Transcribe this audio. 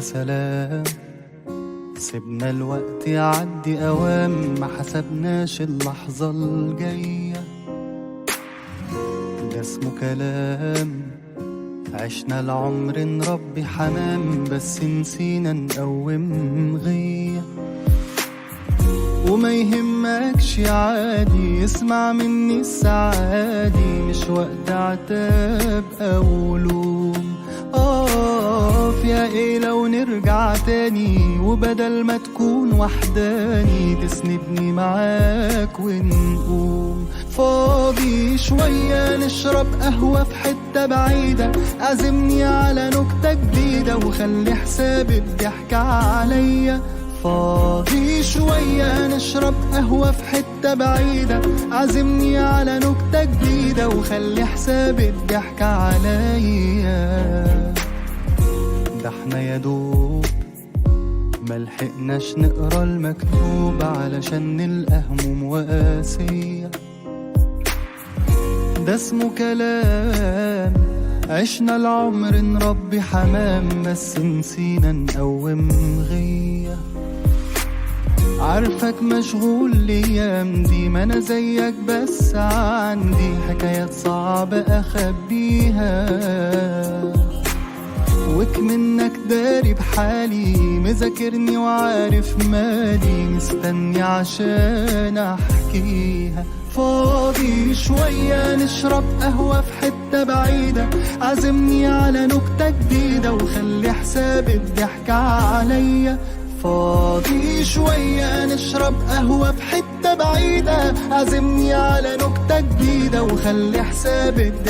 سلام، سيبنا الوقت يعدي أوام، ما حسبناش اللحظة الجاية. ده اسمه كلام، عشنا العمر نربي حمام، بس نسينا نقوم غية. وما يهمكش عادي، اسمع مني السعادي، مش وقت عتاب أو لوم. يا ايه لو نرجع تاني، وبدل ما تكون وحداني تسندني معاك ونقوم. فاضي شوية نشرب قهوة في حتة بعيدة، عزمني على نكتة جديدة وخلي حساب الضحك عليا. فاضي شوية نشرب قهوة في حتة بعيدة، عزمني على نكتة جديدة وخلي حساب الضحك عليا. ده احنا يا دوب ملحقناش نقرا المكتوب، علشان نلقى هموم وقاسية. ده اسمه كلام، عشنا العمر نربي حمام، بس نسينا نقوم غية. عارفك مشغول الايام دي، ما انا زيك بس عندي حكايات صعبة اخبيها. وكمنك داري بحالي، مذاكرني وعارف مالي، مستني عشان احكيها. فاضي شوية نشرب قهوة في حتة بعيدة، عزمني على نكتة جديدة وخلي حساب الضحك عليا. فاضي شوية نشرب قهوة في حتة بعيدة، عزمني على نكتة جديدة وخلي حساب الضحك